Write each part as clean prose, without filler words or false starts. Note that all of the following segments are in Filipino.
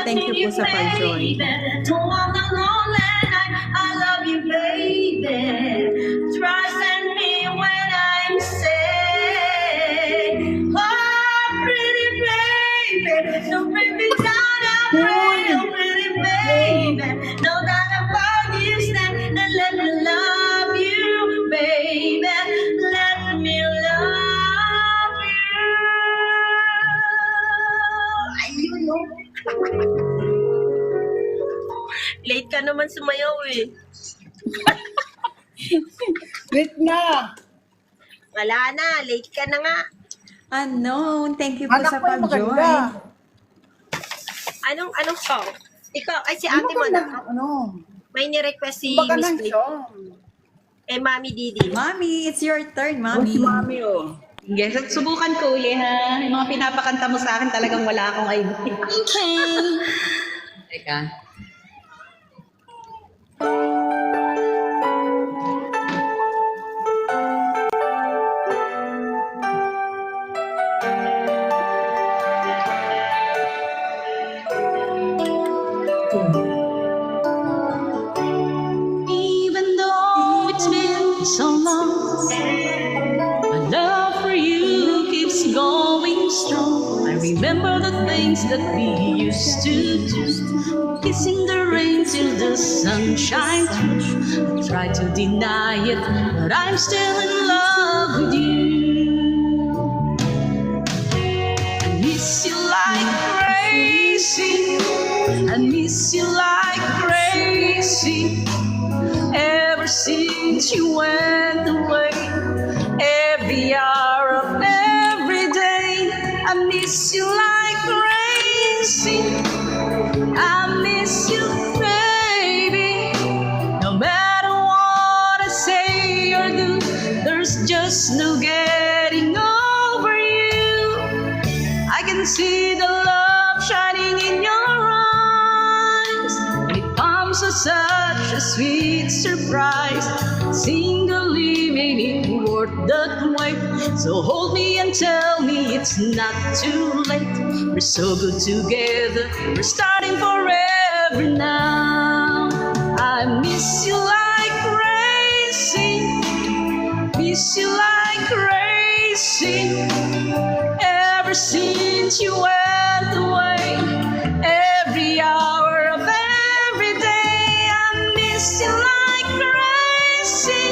thank you po sa pag-join. I love you, baby. Trust in me when I'm sad. Oh, pretty baby, so bring me down, I pray, oh, pretty baby. Know that about you stand and let me love you, baby. Let me love you. Ayun, no? Late ka naman sumayaw eh. Wait na. Wala na, late ka na nga. Unknown, thank you po Anak sa ko yung pag-join. maganda. Anong song? Ikaw, ay si Ano ate mo maganda? na. Ano? May ni-request si Baka Miss ng Click. song. Eh, Mami Didi. Mami, it's your turn, Oh, si Mami. Mami, oh. Yes, at subukan ko uli, ha? Yung mga pinapakanta mo sa akin, talagang wala akong idea. Okay. Teka. Even though it's been so long, my love for you keeps going strong. I remember the things that we used to do, kissing the rain till the sun shines through. I try to deny it, but I'm still in love with you. I miss you like crazy. I miss you like crazy. Ever since you went away, every hour of every day, I miss you like crazy. I miss you, baby. No matter what I say or do, there's just no getting over you. I can see the love shining in your eyes. It comes as such a sweet surprise. Singly made it worth the wait. So hold me and tell me it's not too late. We're so good together. We're starting forever now. I miss you like crazy. Miss you like crazy. Ever since you went away, every hour of every day, I miss you like crazy.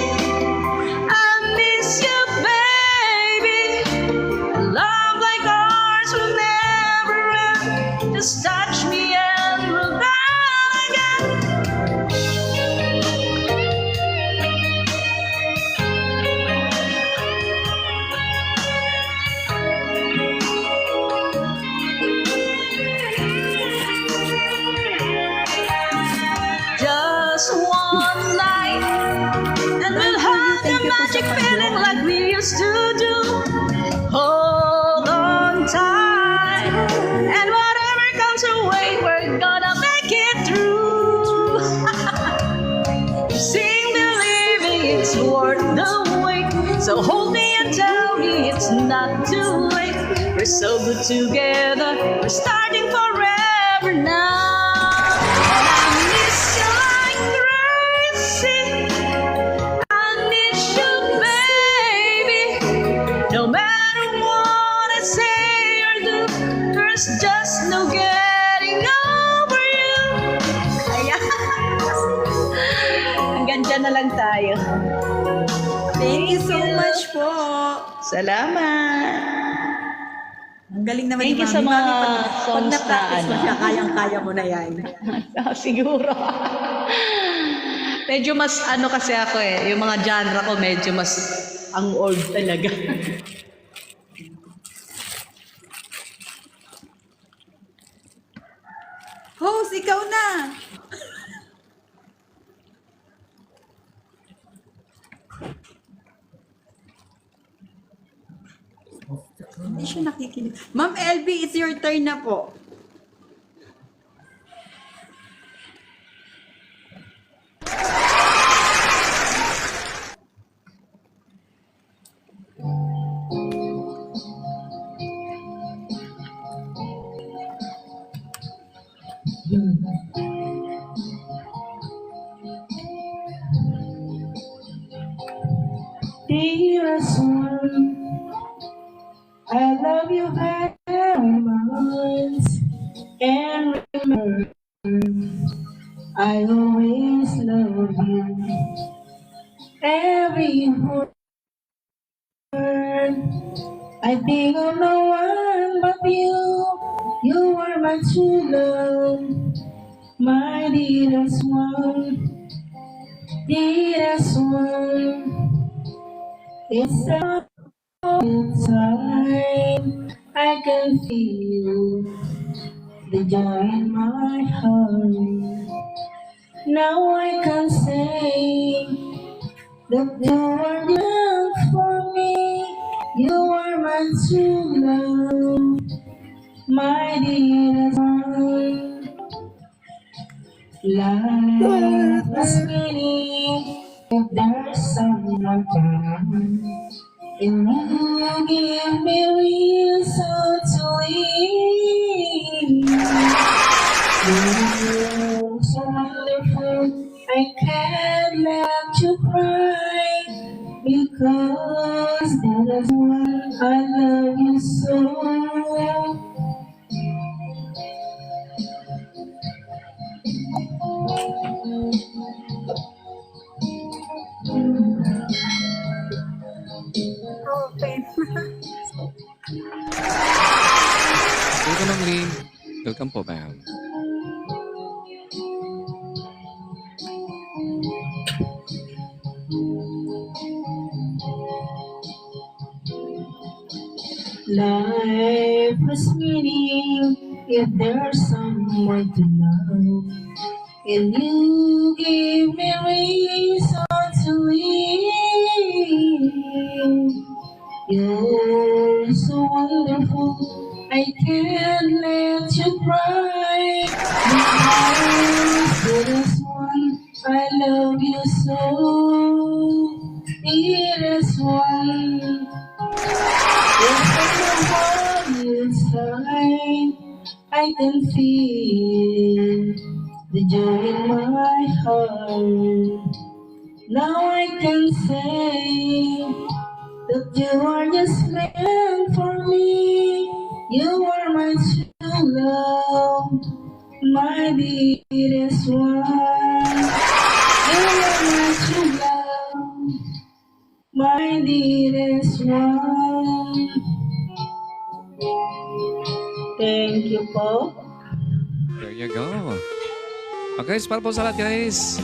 I miss you, baby. A love like ours will never end. Just touch me and we'll die again. Just one night, and we'll have the magic feeling like we used to do. Hold on tight, and whatever comes our way, we're gonna make it through. Sing believing it's worth the wait. So hold me and tell me it's not too late. We're so good together, we're starting forever now. And I miss you like crazy. I miss you, baby. No matter what I say or do, there's just no getting over you. Ayan. Hanggang dyan na lang tayo. Thank you so much po. Salamat. Ang galing naman Thank ni you sa Mami. mga Mami, pag songs na-practice na mo siya, kayang-kaya mo na yan. Siguro. Medyo mas ano kasi ako eh, yung mga genre ko medyo mas ang old talaga. Host, ikaw na! Hindi siya nakikinig. Ma'am LB, it's your turn na po. dearest one, I love you very much. And remember, I always love you. Every word, I think of no one but you. You are my true love, my dearest one, dearest one. It's a time I can feel the joy in my heart. Now I can say that you are young for me. You are my true love, my dearest one. Life has meaning if there's someone around. And you give me reason to live. You're so wonderful, I can't let you cry. Because that is why I love you so. Okay. Welcome, Ma'am Lynn. Welcome po, ma'am. Life has meaning if there's someone to love. And you give me reason to live. You're so wonderful, I can't let you cry. Because dearest one, I love you so. Dearest one, if I'm inside, I can feel the joy in my heart. Now I can say that you are just meant for me. You are my true love, my dearest one. You are my true love, my dearest one. Thank you po. There you go. Okay, guys, para po sa lahat, guys.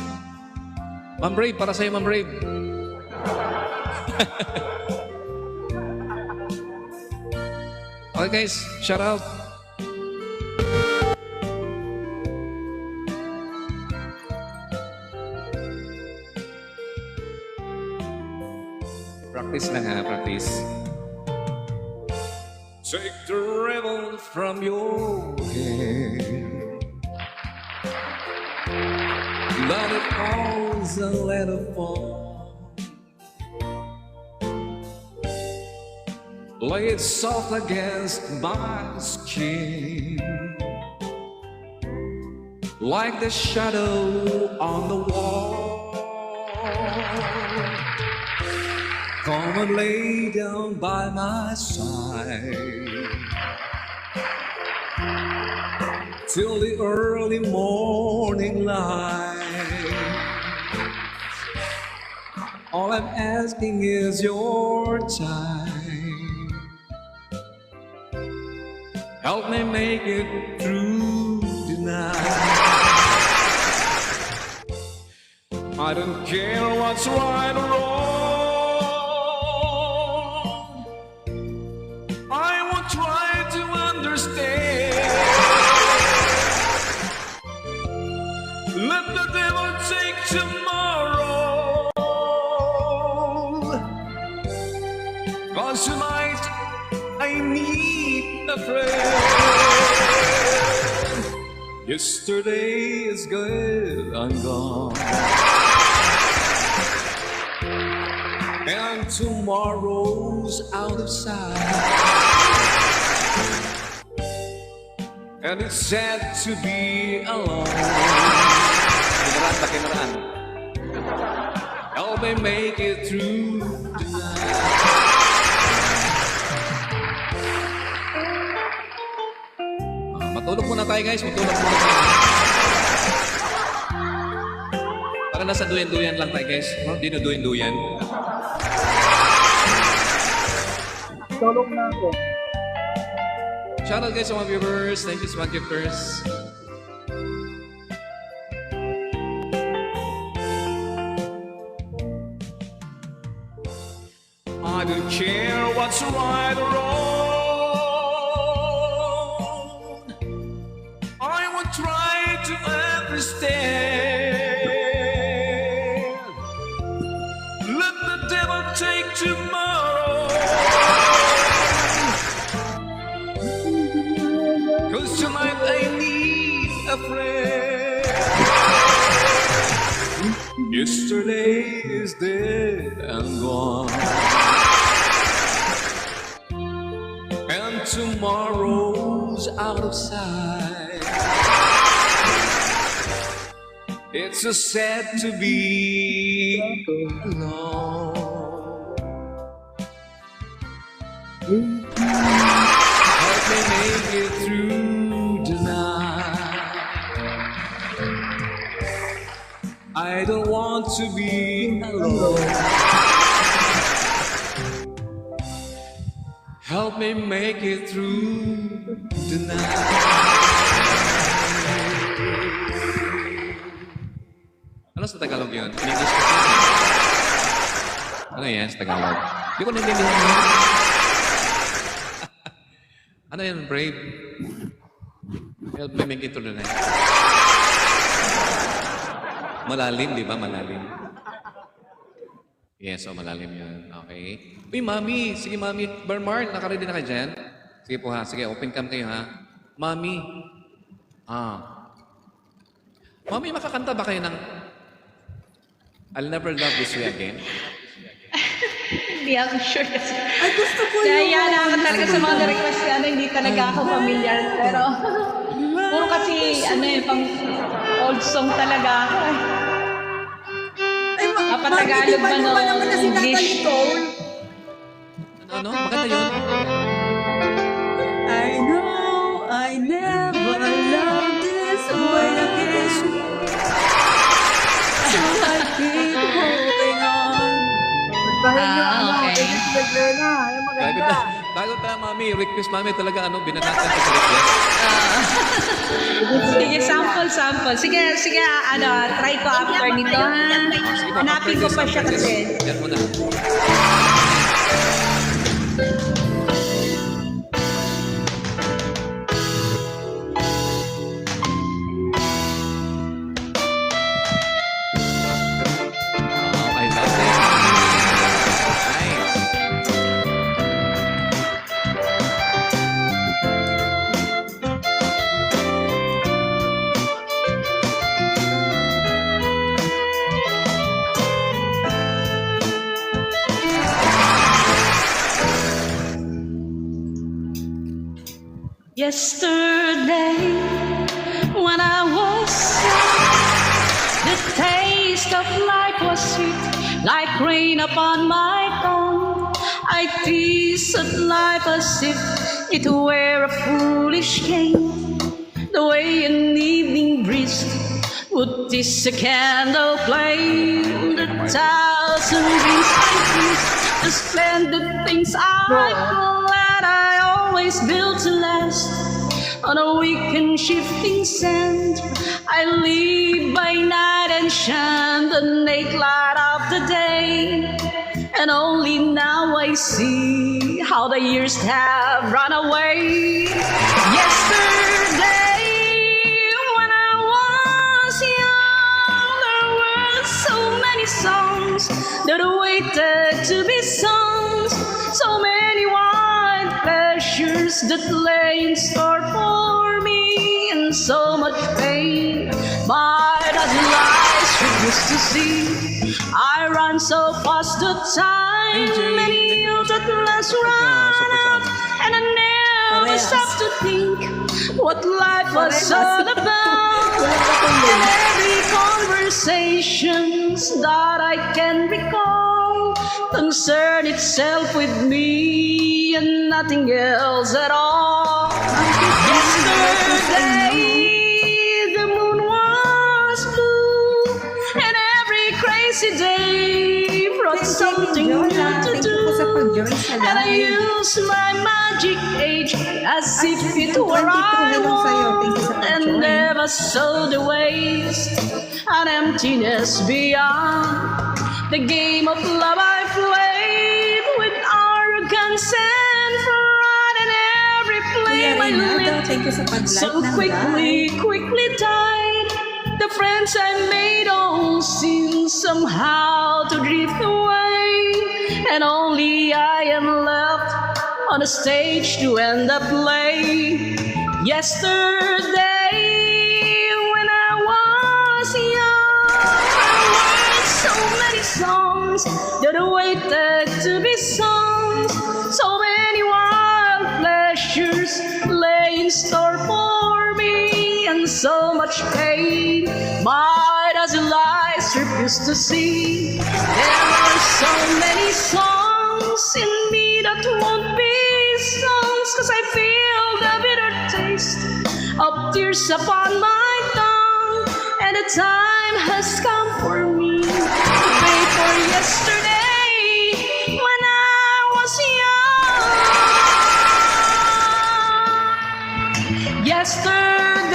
Ma'am Brave, para sa'yo, Ma'am Brave. Okay, guys, shout out. Practice lang ha, practice. Take the ribbon from your hair. Let it fall, so let it fall. Lay it soft against my skin, like the shadow on the wall. Come and lay down by my side till the early morning light. All I'm asking is your time. Help me make it through tonight. I don't care what's right or wrong. I will try to understand. Let the devil take tomorrow. 'Cause tonight I need a friend. Yesterday is good and gone, and tomorrow's out of sight. And it's sad to be alone. Help me make it through tonight. Tulog muna tayo guys, magtulog muna tayo. Para nasa duyan-duyan lang tayo guys. Dinuduyan-duyan. Tulog na ako. Shoutout guys sa mga viewers. Thank you sa mga gifters. I don't care what's right or wrong. I will try to understand. Let the devil take tomorrow. 'Cause tonight I need a friend. Yesterday is dead and gone. And tomorrow's out of sight. It's so sad to be alone. Help me make it through the night. I don't want to be alone. Help me make it through the night. Ano sa Tagalog yun? In English kasi. Ano yan sa Tagalog? Hindi ko naintindihan yun. Ano yan, Brave? Help me make it through the night. Malalim, di ba? Malalim. Yes, so malalim yun. Okay. Uy, Mami. Sige, Mami. Bernard, nakaready na kayo dyan? Sige po ha. Sige, open cam kayo ha. Mami. Mami, makakanta ba kayo ng I'll Never Love This Way Again? Hindi ako sure kasi. Ay, gusto ko yun. Kaya na ako talaga sa mga request ko, hindi talaga ako familiar. Pero, puro kasi, pang old song talaga ako eh. Ay, Kapatagalog Mami, di ba man o naman na si English? Natalie Cole? Ano? Maganda yun. I know I never loved this way again. So I keep holding on. Bahin nyo, okay. Edith Leglena. Ayan, maganda. Bago pa, Mami. Request, Mami. Talaga, binanatan ko sa request. Sige, sample. Sige, try ko after nito. Sige po, Hanapin ko pa siya kasi. Yan muna. I love it. Nice. Yesterday, when I was young, the taste of life was sweet, like rain upon my tongue. I tasted life as if it were a foolish game, the way an evening breeze would kiss a candle flame. The thousand dreams I dreamed, the splendid things I planned, I always built to last. On a weak and shifting sand, I live by night and shine the naked light of the day. And only now I see how the years have run away. Yesterday, when I was young, there were so many songs that waited to be sung, so many wide pleasures that lay in store for me, and so much pain my dozen lies refused to see. I run so fast the time, many years at last run, and I never stop to think what life was all about. And every conversations that I can recall concern itself with me and nothing else at all. Yesterday, Yesterday, the moon was blue, and every crazy day brought something new to Thank you po sa do. pag-join sa And I live. use my magic age as if it June were 22, I hello sa'yo. Thank you sa and pag-join. never saw the waste and emptiness beyond the game of love I played with arrogance and pride, and every Kuya flame I Reynaldo, lit thank you sa pag-like so ng quickly died. The friends I made all seem somehow to drift away, and only I am left on the stage to end the play. Yesterday, when I was young, I wrote so many songs that waited to be sung. So many wild pleasures lay in store for me, and so much pain my dazzle eyes refused to see. There are so many songs in me that won't be songs, 'cause I feel the bitter taste of tears upon my tongue, and the time has come for me to pay for yesterday when I was young.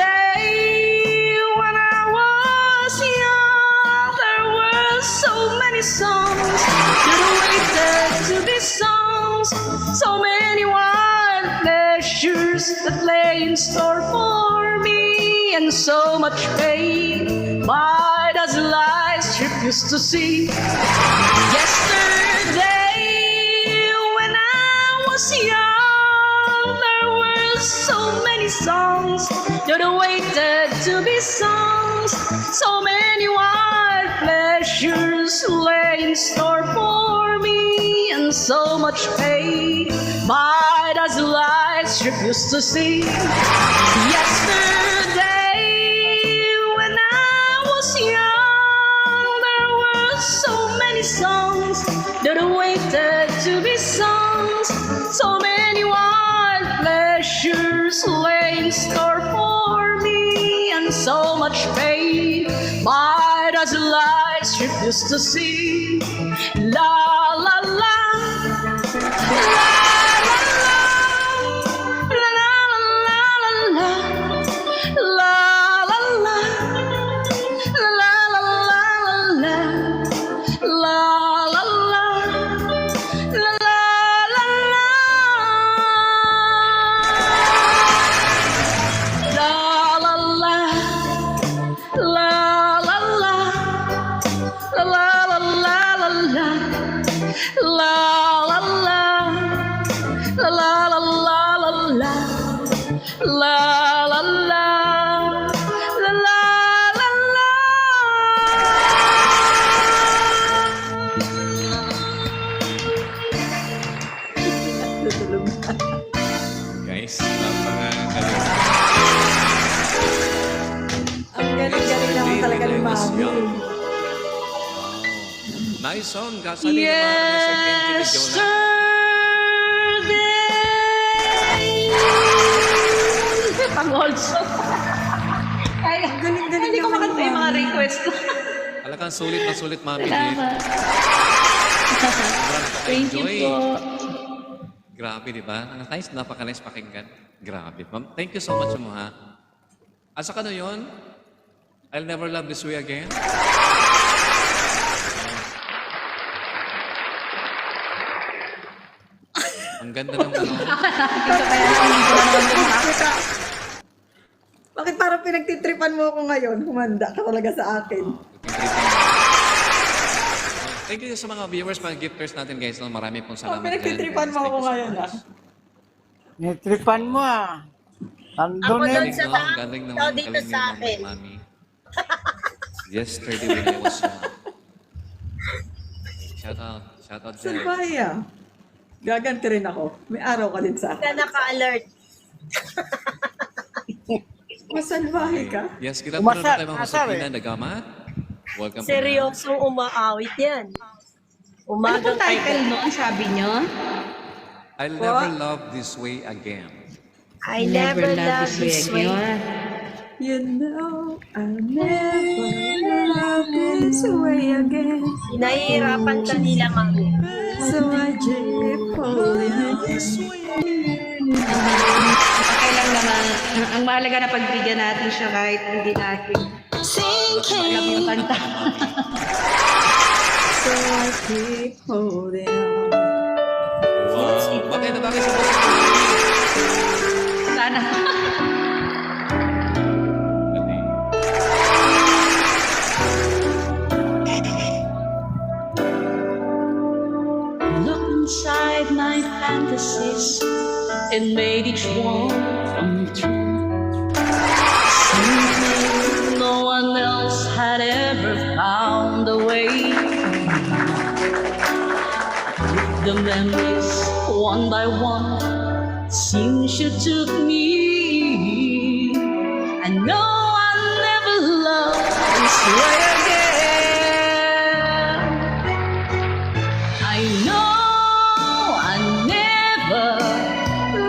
Yesterday, when I was young, there were so many songs that waited to be songs, so many wild pleasures that lay in store for me, and so much pain my dazzle eyes refused to see. Yesterday, when I was young, there were so many songs that waited to be songs, so many wild pleasures lay in store for me, and so much pain my dazzle eyes refused to see. Yesterday, when I was young, there were so many songs that waited to be songs, so many wild pleasures lay in store for me, and so much pain my dazzle eyes refused to see. La la la, la la la, la la la la la, la la la, la la la la, la la la, la la la. La la la, la la la, la la la la la la, la la la, la la la la la la, la la la, la la la la. Guys, napakagaling. Ang galing-galing naman talaga ni Mami. Nice song. Kasali naman ni Sir Kenji ni Jonah. Yesterday. Pang-also. Kaya, Galing-galing hindi ko naman makanta yung mga Mami. request ko. Talagang sulit na sulit, Mami. Salamat. Thank you Enjoy. po. Grabe, di ba? Nice, napaka-nice pakinggan. Grabe. Ma'am, thank you so much mo, ha? Asa ka na yun? I'll never love this way again. Ang ganda ng ano. Bakit parang pinagtitripan mo ako ngayon? Humanda ka talaga sa akin. Thank you sa mga viewers, mga gifters natin, guys. No? Marami pong salamat. Pinagtitripan mo ako ngayon, ah. Nitripan mo ah. Ako Nandun doon eh. sa taas, Galing ikaw naman, dito galing sa naman, akin. Mami. Yesterday when I was young. Shout out. Shout out, Jared. Salbahe ah. Gaganti rin ako. May araw ka din sa Ka akin. naka-alert. Masalbahe ka? Yes, kita Umasar, po na tayo mga asar Josefina Nagamat. Welcome po na. Seryosong umaawit yan. Ano po Umagang title noon, sabi nyo? I'll never love this way again. I never loved this way. You know, I'll never love this way again. Nahihirapan ka nila, mami. So I keep holding Okay lang naman. Ang mahalaga na pagbigyan natin siya kahit hindi natin alam yung kanta. So I keep holding on. Wow. Bakit na bakit sa boses ko? Sana. Galing. Look inside my fantasies and made each one come true. Something no one else had ever found a way. The memories, one by one, seems you took me. I know I'll never love this way again. I know I never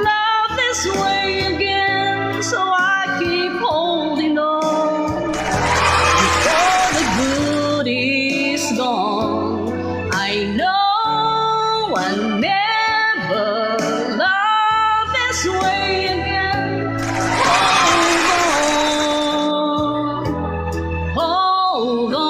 love this way again, so I keep holding on. Before the good is gone, I know I never love this way again. Hold on, hold on.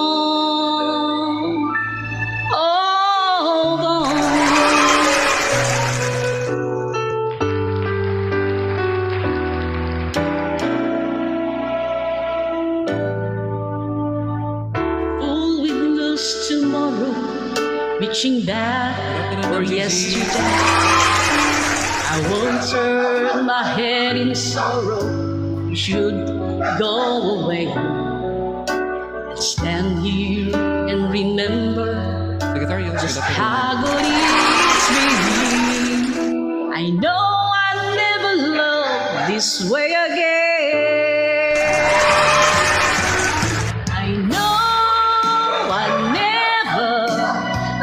All we lose tomorrow, reaching back for yesterday. I won't turn my head in sorrow. You should go away. Stand here and remember Secretary, yung just sila how good it's been. I know I'll never love this way again. I know I'll never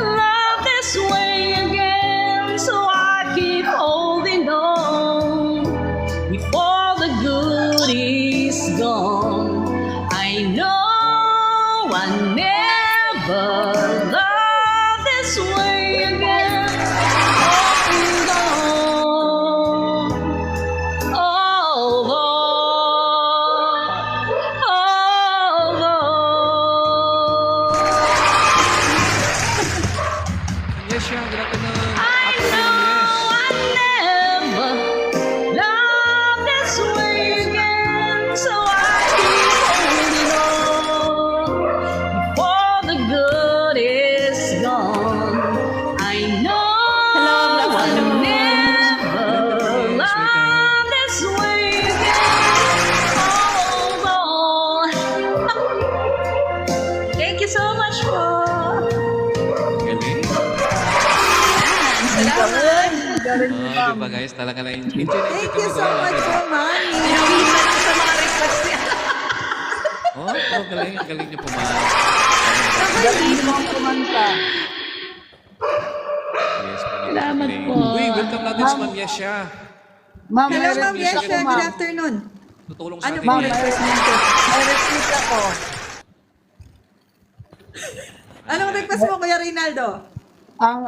love this way again, so I keep holding on. Before the good is gone, I know I never love this way again. Hold on, hold on, hold on. Yes, siya. Grabe na. I know I never love this way again, so I keep holding on. Before the good is gone, I know I'll never love this way again. Hold on. Thank you so much for. Galing. Salamat. Diba guys, talaga na enjoy na Thank you so much po, Mami. Pinawisan lang sa mga request niya. Oh, galing. Ang galing niyo pumahan. Galing mo ang kumanta. Yes, Salamat galing. po. Uy, welcome natin si Ma'am Yesha. Ma'am, Hello, may Ma'am request Yesha. ako, Good ma'am. afternoon. Tutulong sa Ano atin. ba Ma'am, yan. may request ako. Anong request mo, Kuya Rinaldo? Ang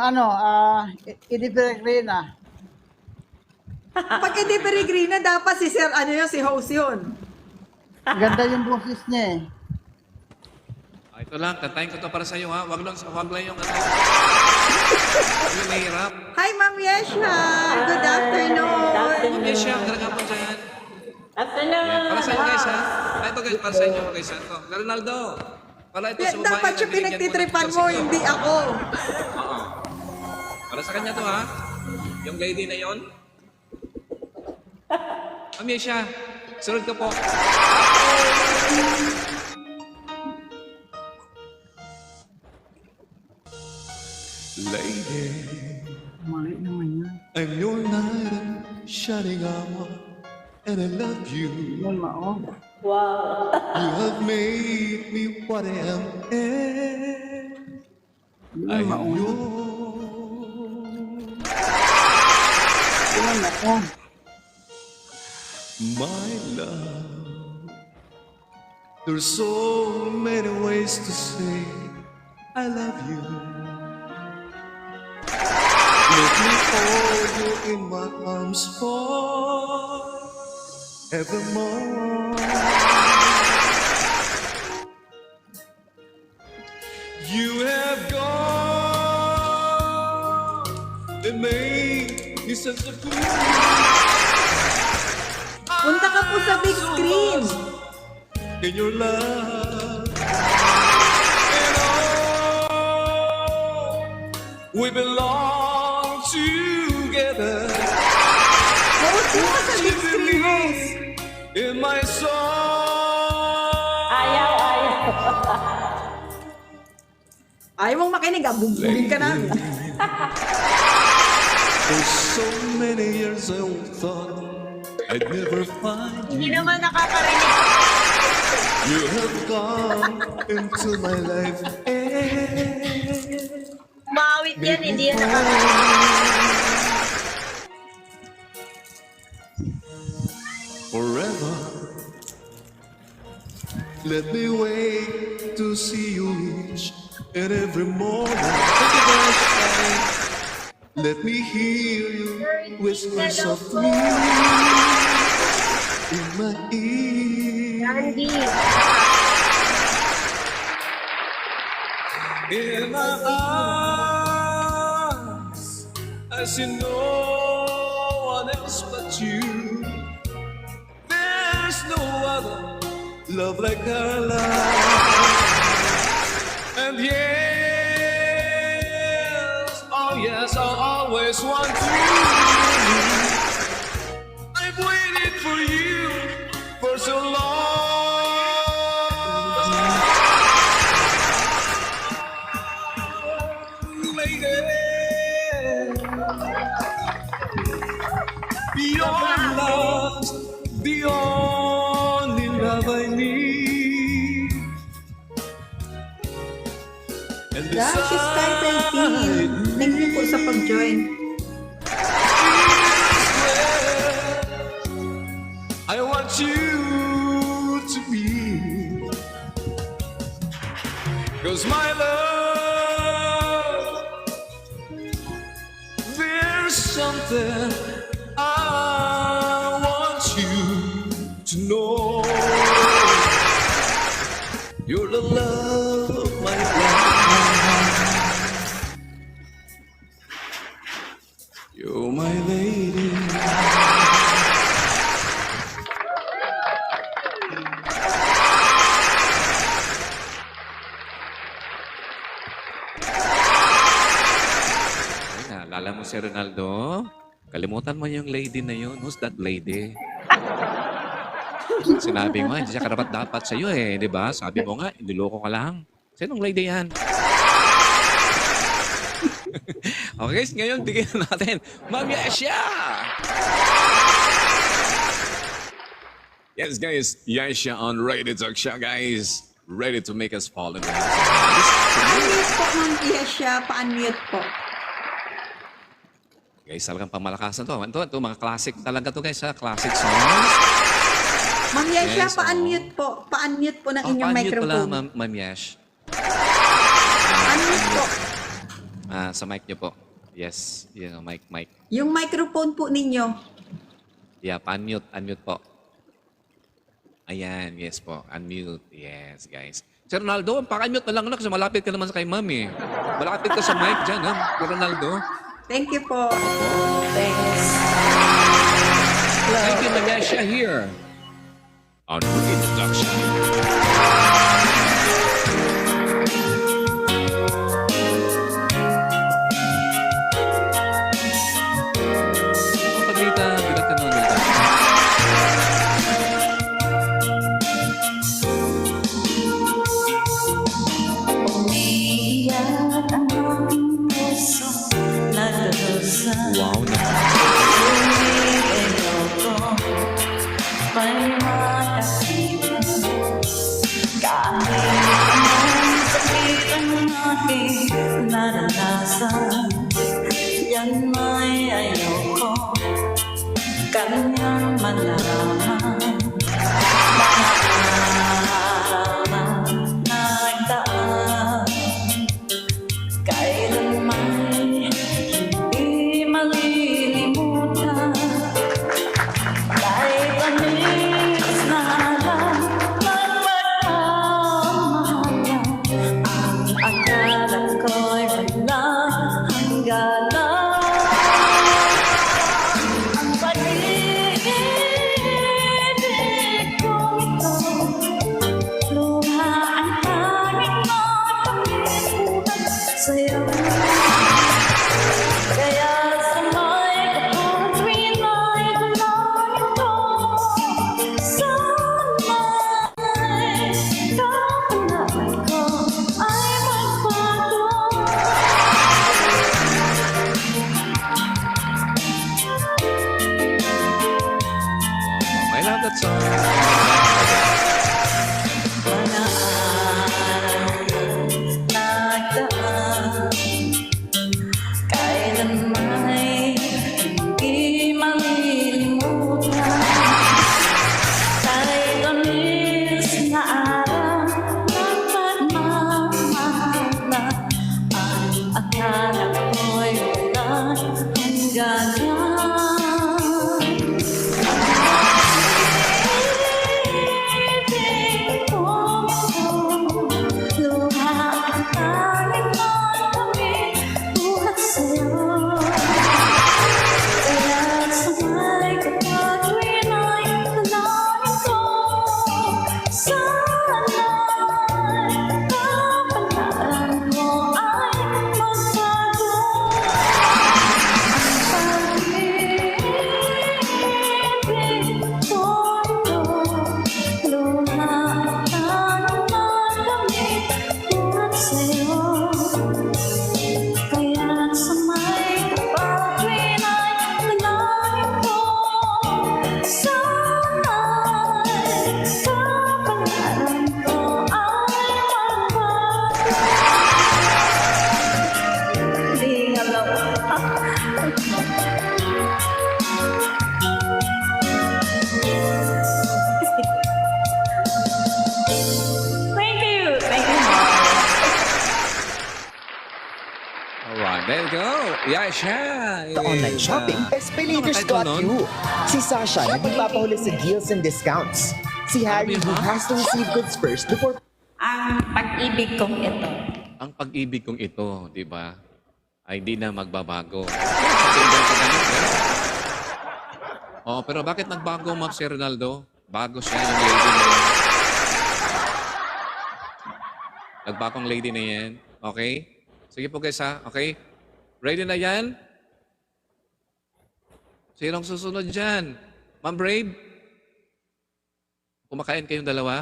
Eddie Peregrina. Pag hindi Peregrina, dapat si Sir, ano yun, si host yun. Ganda yung boses niya eh. Ah, ito lang, kantahin ko to para sa iyo ha. Wag lang yung ano. Wag yung mahirap. Hi, Ma'am Yesha. Good afternoon. Ma'am Yesha, talaga po dyan. Yan, para sa inyo guys ha. Ah, ito guys, para sa inyo guys ha. Ito, Ronaldo. Pala ito sa babae. Dapat na yung binigyan mo ng pinagtitripan mo, picture sa hindi ako. Oo. Para sa kanya to ha. Yung lady na yon. Ma'am Yesha, sunod ka po. Lady, Mali naman yan. I'm your night shining hour, and I love you. Yun, mao. You have made me what I am, and Yun, I'm mao. yours. Yun, mao. my love. There's so many ways to say I love you. Let me hold you in my arms forevermore. You have gone and made me such a fool. Punta ka po sa big screen. In your love, and all we belong together. Host mo ka sa big screen, host. In my soul, Ayaw mong makinig, bugbugin ka namin. for so many years I thought I'd never find Hindi you. naman nakakarinig. You have gone into my life. Maawit yan, hindi yan nakakarinig. Forever. Let me wait to see you each and every morning. Thank you very much. Let me hear you whisper softly in my ear. Randy. In my eyes, I see no one else but you. There's no other love like our love. And yes, oh yes, I'll always want you. I've waited for you for so long. Beyond love, the only love I need. And Yeah, she's titled Teen. Thank you po sa pag-join. I want you to be, 'cause my love, there's something I want you to know. You're the love of my life. You're my lady. Naalala mo si Ronaldo? Kalimutan mo yung lady na yun. Who's that lady? Sinabi mo, hindi siya karapat-dapat sa'yo eh, di ba? Sabi mo nga, niloko ka lang. Sinong lady yan? Okay guys, ngayon bigyan natin Ma'am Yesha! Yes guys, Yesha on Ready Talk siya guys. Ready to make us fall in love. Pa-unmute po, Ma'am Yesha. Pa-unmute po. Guys, talagang pamalakasan to. Ito, mga classic talaga to guys ha. Classic songs. Ma'am Yesha, Yes, pa-unmute po. Pa-unmute po ng inyong Pa-unmute pala, microphone. Ma'am Yesh. Unmute po. Sa mic niyo po. Yes, yun o, mic. Yung microphone po ninyo. Yeah, pa-unmute. Unmute po. Ayan, yes po. Unmute. Yes, guys. Si Ronaldo, paka-unmute na lang na kasi malapit ka naman sa kay Ma'am eh. Malapit ka sa mic dyan, ha? Si Ronaldo. Thank you po. Thank you, Nagasha here. On Introduction. Paglita, bilat ka naman dito. Umiiyak ang aking puso, nagdarusa. Wow naman. Ayoko may makapitan. Kahit anong sakit ang aking naranasan, yan may ayoko kanyang malalaman. song. Mga araw nagdaan, kailan may hindi malilimutan. Kay tamis na araw ng pagmamahalan, ang akala ko'y wala hanggang Alright, there you go. Yeah, siya. The online shopping, Espelators got you. Si Sasha nagpapahuli sa deals and discounts. Si Harry who has to receive goods first before ang pag-ibig kong ito. Ang pag-ibig kong ito, di ba, ay di na magbabago. Pakinggan ko ganun, eh. Oh, pero bakit nagbago, Ma'am si Ronaldo? Bago siya yung lady na yan. Nagbagong lady na yan. Okay? Sige po guys ha. Okay? Ready na yan? Sinong susunod dyan? Ma'am Brave? Kumakain kayong dalawa?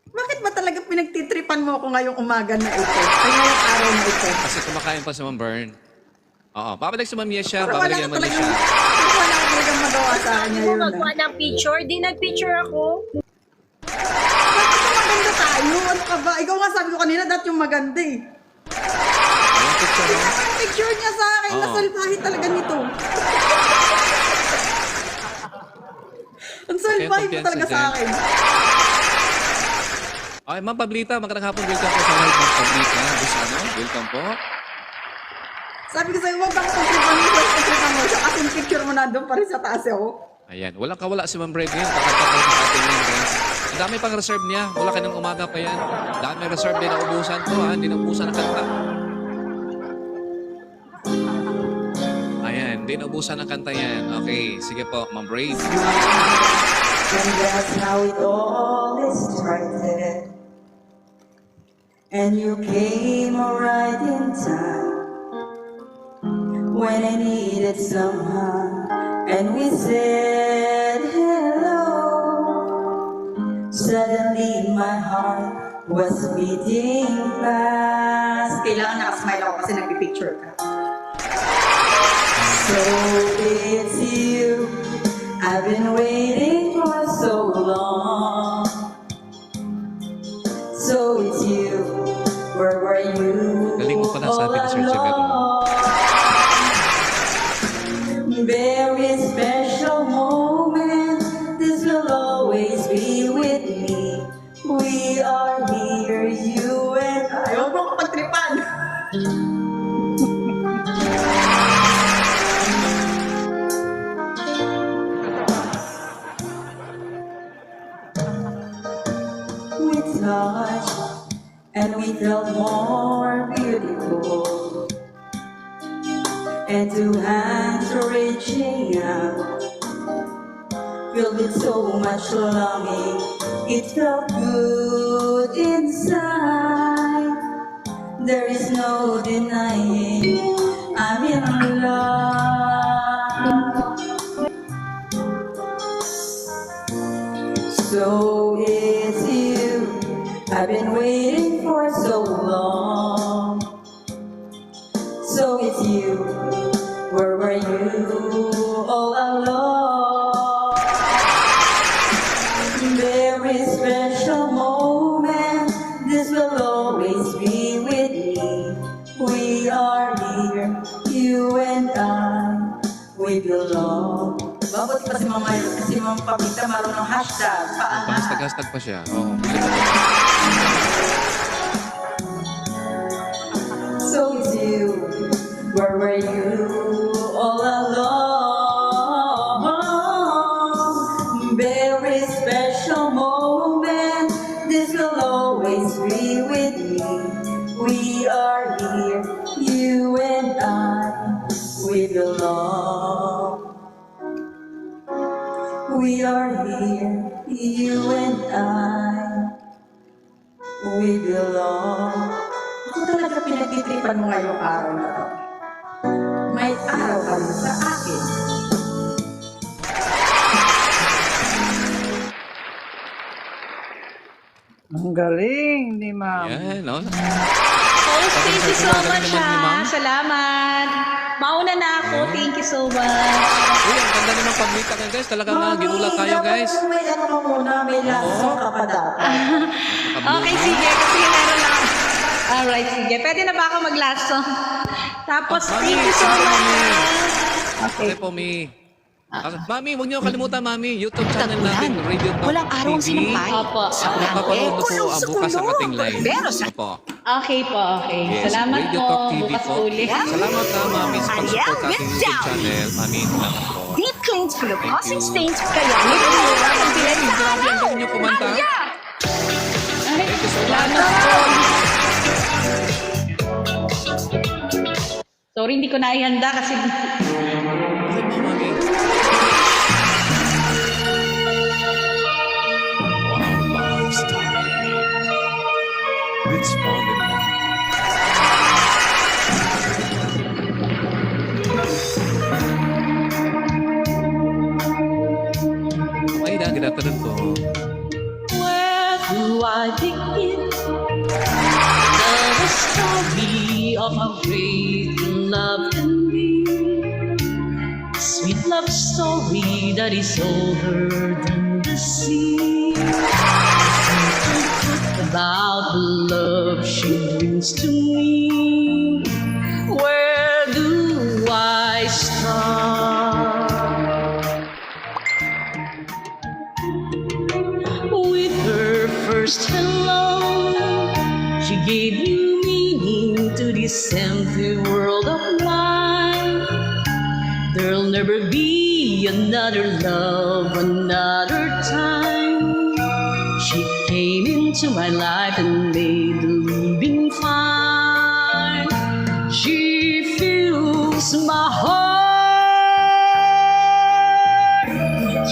Bakit ba talaga pinagtitripan mo ako ngayong umaga na ito? Ay, ngayong araw na ito? Kasi kumakain pa si Ma'am Bern. Oo. Babalik si Ma'am Yesha. Pero wala Babalik ka naman talagang, Yesha. wala ka talagang magawa sa kanya Mo yun. magkuha ng picture, di nag-picture ako. Bakit yung maganda tayo? Ano ka ba? Ikaw nga sabi ko kanina, dati yung maganda eh. Ayan, picture mo. Tingnan mo yung picture niya sa akin. Oo. Nasalbahe talaga nito. Ang salbahe mo kumpiyansa talaga sa dyan. akin. Okay, Ma'am Pablita, magandang hapon. Welcome po sa live, Ma'am Pablita. Busano, welcome po. Sabi ko sa'yo, huwag kang kontripan mo siya kasi yung picture mo nandun pa rin sa taas eh. Oh. Ayan, walang kawala si Ma'am Brave ngayon. Kakatawa sa atin yan, guys. Ang dami pang reserve niya. Wala ka ng umaga pa yan. Dami reserve din na ubusan ko, ha. Hindi na ubusan ang kanta. Ayan, hindi na ubusan ang kanta yan. Okay, sige po, Ma'am Brave. And that's how it all started. And you came right in time when I needed someone, and we said hello. Suddenly my heart was beating fast. Kailangan nakasmile ako kasi nagpipicture ka. So it's you I've been waiting for so long. So it's you, where were you Galing mo pa na sabi ni Sir all Jimmy. along? Very special moment, this will always be with me. We are here, you and I. Ayaw mo ako pagtripan. We touched and we felt more beautiful, and two hands were reaching out, filled with so much longing. It felt good inside. There is no denying I'm in love. So it's you I've been waiting for so long. So it's you, pamilya, marunong hashtag. Paangat. Hashtag pa siya. Oo. So is you, where were you all along? Very special moment, this will always be with you. We are here, you and I, we belong. We are here, you and I, we belong. Ako talaga pinagtitripan mo ngayong araw na to. May araw ka rin sa akin. Ang galing ni ma'am. Yan, no? Host, thank you so Galing much, naman ni Ma'am. ha. Salamat. Mauna na ako. Thank you so much. Uy, ang ganda naman pag-meet ka guys. Talaga nga, ginulat tayo guys. Dapat may ano ka muna, may laso ka pa dapat. Okay, sige. Kasi meron lang. Alright, sige. Pwede na ba ako maglaso? Tapos, thank you so much. Okay. Okay po, Mi. Mami, huwag niyo kalimutan, Mami. YouTube channel natin, Radio Talk Walang araw ang TV. sinampay. Opo. Napapanood po ang bukas ang ating live. Pero sa- Opo. Okay po, okay. Yes, Salamat Radio po. Talk TV Bukas po. ulit. Salamat na, Mami, sa pag-support sa ating YouTube channel. Mami, salamat po. Deep cleans full of causing you. stains, kaya may kumura ng bilan sa Grabe, ang araw. galing niyo kumanta. Aya! Ay, Thank you so much. salamat po. Sorry, hindi ko naihanda kasi Okay po, Mami. Wow, story. It's found in love. Ay, ginatanan ko. Where do I begin? Tell the story of how great love can be. Sweet love story that is older than the sea. About the love she brings to me. Where do I start? With her first hello, she gave new meaning to this empty world of mine. There'll never be another love, another time. She came into my life and made the living fine. She fills my heart.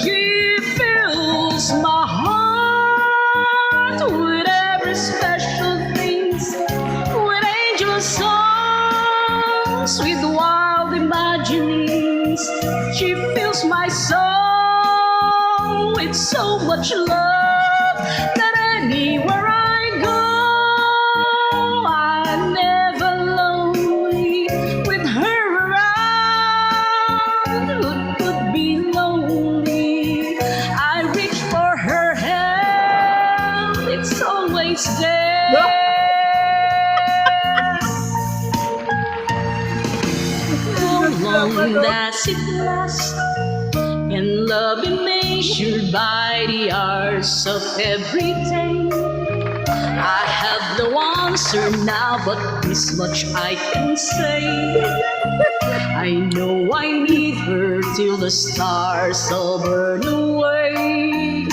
She fills my heart with every special things, with angel songs, with wild imaginings. She fills my soul with so much love that anywhere I go, I'm never lonely. With her around, who could be lonely? I reach for her hand, it's always there. How long does it last? Can love be measured by the hours of every day? I have no answer now, but this much I can say. I know I need her till the stars all burn away,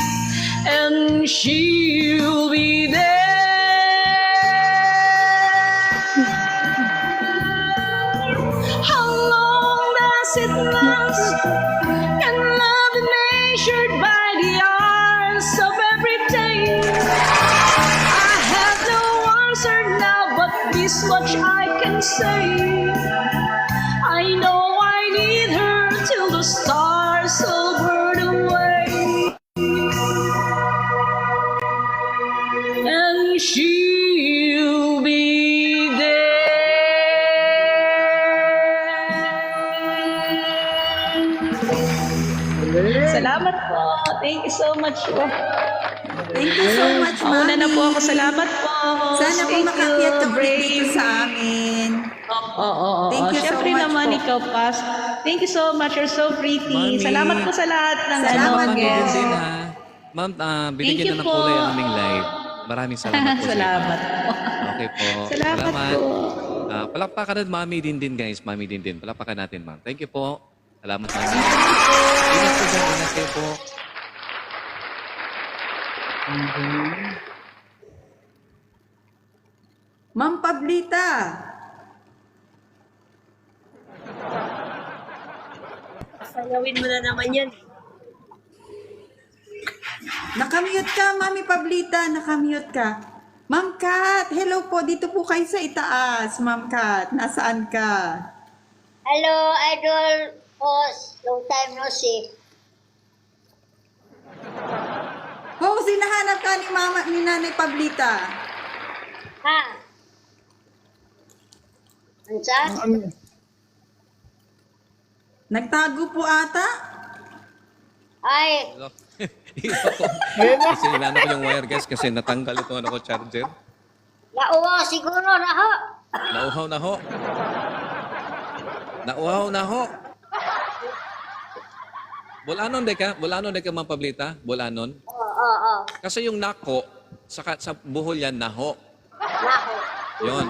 and she'll be there. How long does it last? Can love be measured by the hours of every day? I have no answer now, but this much I can say. I know I need her till the stars all burn away, and she'll be there. Salamat po. Thank you so much po. Thank you so much, Mauna na Mami. po ako. Salamat po. Sana po Thank makakyat you, ka ulit dito Brave. sa amin. Oo. Thank you so Siyempre much naman po. ikaw, Pas. Thank you so much. You're so pretty. Mami. Salamat po sa lahat ng Salamat Ma'am, guests. din ha. Ma'am, binigyan you na ng po. kulay ang aming live. Maraming salamat po. sa inyo. Salamat po. Okay po. Salamat po. Palakpakan natin, Mami din, guys. Mami din. Palakpakan natin, ma'am. Thank you po. Salamat, Mami. Ingat po dyan. Ingat kayo po. Ma'am Pablita. Sayawin mo na naman yan. Nakamute ka, Mami Pablita. Nakamute ka. Ma'am Kat, hello po. Dito po kayo sa itaas. Ma'am Kat, nasaan ka? Hello, Idol Boss. Long time no see. Oh, sinahanap ka ni Mama, ni Nanay Pablita. Ha? Ansa? Nagtago po ata? Ay, Kasi inano ko yung wire, guys, kasi natanggal ito ano ko charger. nauwa siguro na ho. Nauhaw na ho. Nauhaw na ho. Bulanon de ka, Ma'am Pablita? Bulanon? Oo. Kasi yung nako, sa buhol yan, naho. Naho. Yun.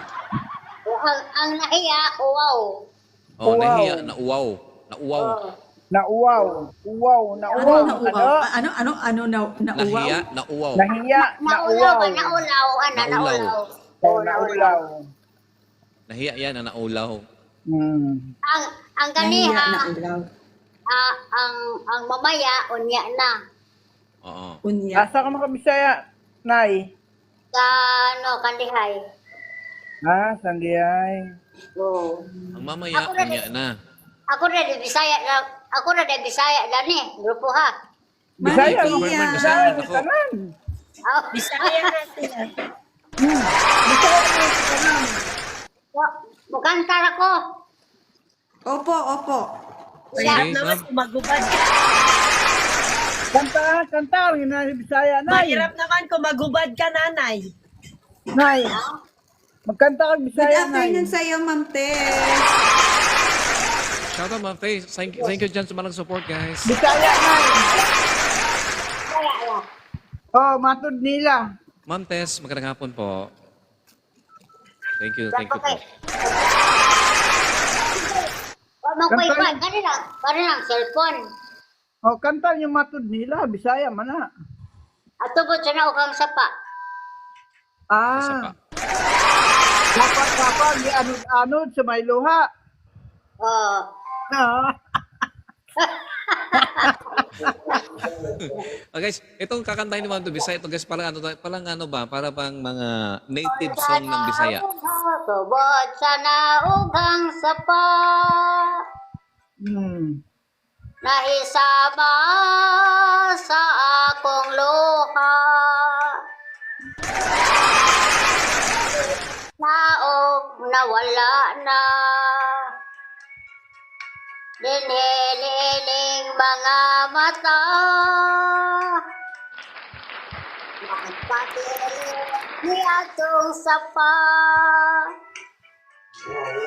Ang nahiya, uwaw. Oh, Uwaw. nahiya, nauwaw. Nauwaw. Nauwaw. Uwaw. Nauwaw. Ano? Nauwaw? Nahiya, nauwaw. Nahiya. Naulaw Nauwaw. ba? Naulaw. Naulaw. Naulaw. Nahiya yan, naulaw. Ang kaniha, Naulaw. ang mamaya, unya na. Oo. Unya. Asa ka makabisaya, Nay? Sa, kanihay. Sandiay. Oo. Ang mamaya, Ako na unya na. Ako na di Bisaya na ni, grupo ha. Bisaya. Mami Pia. Bisaya. Tanan. Oh. Bisaya natin yan. Mukantar ako. Opo. Mahirap Sige, naman ma'am. kung magubad ka. Kanta. Ang ina Bisaya, Nay. Mahirap naman kung magubad ka, nanay. Nay. Magkanta ka Good Bisaya, Nay. afternoon sa iyo, Ma'am Tess. Shout out, Ma'am Faye. Thank you dyan sa mga support, guys. Bisaya, Nay. Oh, matod nila. Ma'am Tess, magandang hapon po. Thank you po. Magpaypay, kanilang cellphone. Oh, kanta yung matod nila. Bisaya, mana. At tubod siya na ukang sapa. Isa pa. Dapat, anod sa may luha. Oh. Guys, itong kakantahin ni Ma'am to Bisaya, ito guys, parang ano ba? Para bang mga native song ng Bisaya. Tubod siya na ukang sapa. Naisama sa akong luha. Naog nawala na. Dinhililing mga mata. Magpatilit ni atong sapa.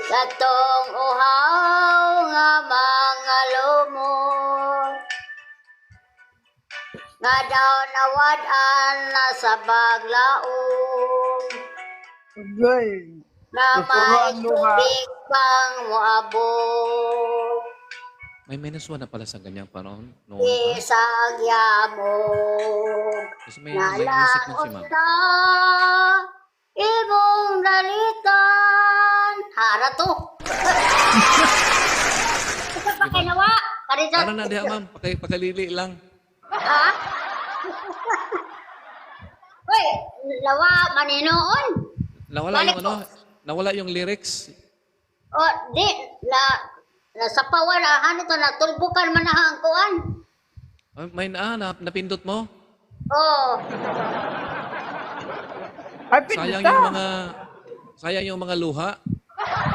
Katong uhaw nga mga lumot. Nga daw nawad-an na sa baglaong. Okay. Na may tubig pang muabot. May -1 na pala sa ganyang panahon. Noon pa. Isang yamog. Kasi may music na si Ma'am. Nalaot na imong dalitan. Hara to. Ito pa kinawa. Karisa. Ano na diha, Ma'am? Pakalili lang. Ha? Uy, lawa maninoon. Nawala yung lyrics. O, di, sa pawalahan ito, natulbukan man na ang kuan. May napindot mo? Oh, Ay, Sayang yung mga luha.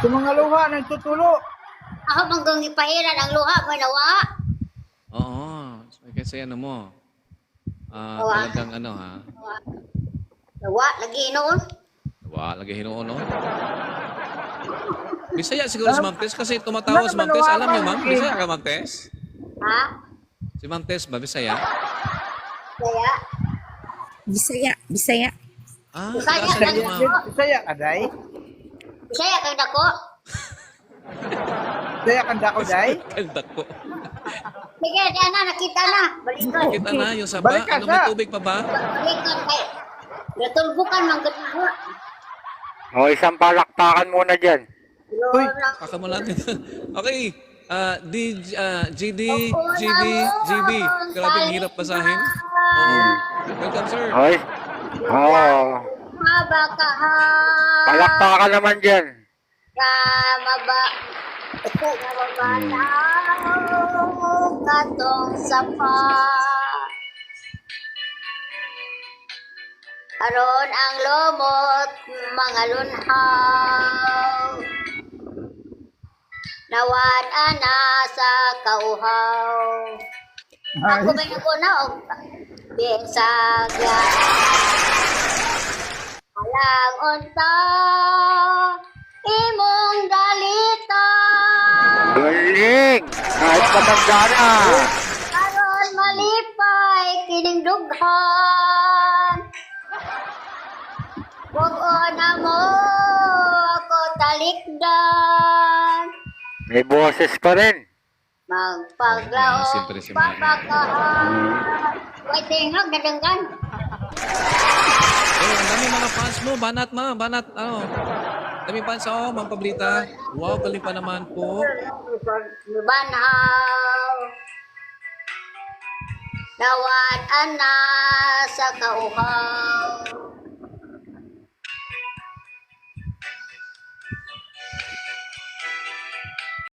Sa mga luha, nagtutulo. ako manggang ipahiran ang luha mo nawa. Oo. Kasi ano mo. Talagang ano ha. Nawa, lagi noon. Lagi hinuon, no? Bisaya siguro si Ma'am Tess kasi tumatawa si Ma'am Tess. Alam niyo, Ma'am? Bisaya ka, Ma'am Tess? Ha? Si Ma'am Tess ba, Bisaya? Kaya? Bisaya. Ah, Bisaya kasi ka ni na Ma'am. ko. Bisaya ka, day? Bisaya ka na ko. Bisaya ka na ko, day? Kaldak po. Sige, diyan na, nakita na. Balikan. Kita na yung saba. Balik ka Ano, may sa- tubig pa ba? Balikan kay. Natulbukan mang ganito. O, isang palakpakan muna dyan. Uy. Paka mo natin. Okay. GB. Grabe, ang hirap basahin. Oo. Welcome, sir. Hoy. Oo. Mabakahan. Palakpakan naman dyan. Mabalaw katong sapa. Aron ang lomot mga lunhaw. Nawad ana sa kauhaw. Ako ba yung kuna o bisagya. Alang unta imong dalita. Galing. Kahit matanda na. Karon malipay kining dughan. Wag na mo ako talikdan. May boses pa rin. Magpaglaong Siyempre si Ma'am. papakahan. Wait, tingog, nadanggan. Oh, ang dami mga fans mo. Banat, ma. Banat, ano. Dami fans, oh. Ma'am Pablita. Wow, galing pa naman po. Banhaw. Nawad ana sa kauhaw.